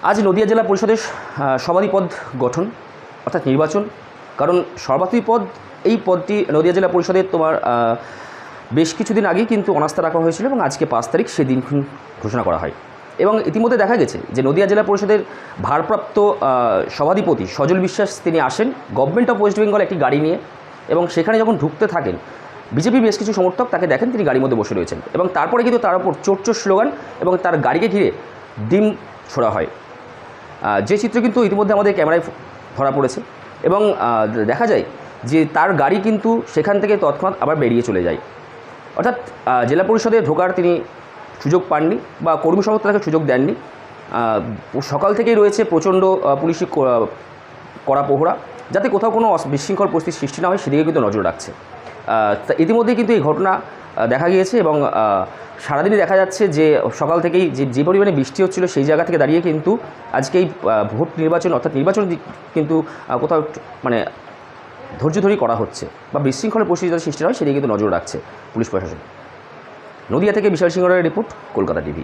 আজ নদিয়া জেলা পরিষদের সভাধিপদ গঠন অর্থাৎ নির্বাচন। কারণ সভাধিপদ এই পদটি নদিয়া জেলা পরিষদের বেশ কিছুদিন আগেই কিন্তু অনাস্থা রাখা হয়েছিল এবং আজকে 5 তারিখ সেদিন ঘোষণা করা হয়। এবং ইতিমধ্যে দেখা গেছে যে নদিয়া জেলা পরিষদের ভারপ্রাপ্ত সভাধিপতি সজল বিশ্বাস তিনি আসেন গভর্নমেন্ট অফ ওয়েস্ট বেঙ্গল একটি গাড়ি নিয়ে, এবং সেখানে যখন ঢুকতে থাকেন বিজেপি বেশ কিছু সমর্থক তাকে দেখেন তিনি গাড়ির মধ্যে বসে রয়েছেন, এবং তারপরে কিন্তু তার উপর চোর চোর স্লোগান এবং তার গাড়িকে ঘিরে ডিম ছোড়া হয়, যে চিত্র কিন্তু ইতিমধ্যে আমাদের ক্যামেরায় ধরা পড়েছে। এবং দেখা যায় যে তার গাড়ি কিন্তু সেখান থেকে তৎক্ষণাৎ আবার বেরিয়ে চলে যায়। অর্থাৎ জেলা পরিষদে ঢোকার তিনি সুযোগ পাননি বা কর্মী সমর্থক তাকে সুযোগ দেননি। সকাল থেকেই রয়েছে প্রচণ্ড পুলিশি কড়া প্রহরা, যাতে কোথাও কোনো বিশৃঙ্খল পরিস্থিতির সৃষ্টি না হয় সেদিকে কিন্তু নজর রাখছে। ইতিমধ্যেই কিন্তু এই ঘটনা দেখা গিয়েছে এবং সারাদিনই দেখা যাচ্ছে যে সকাল থেকেই যে পরিমাণে বৃষ্টি হচ্ছিল সেই জায়গা থেকে দাঁড়িয়ে কিন্তু আজকে এই ভোট নির্বাচন অর্থাৎ নির্বাচন কিন্তু কোথাও মানে ধৈর্য ধরেই করা হচ্ছে বা বিশৃঙ্খল পরিস্থিতির সৃষ্টি হয় সেদিকে কিন্তু নজর রাখছে পুলিশ প্রশাসন। নদিয়া থেকে বিশাল সিংহরের রিপোর্ট, কলকাতা টিভি।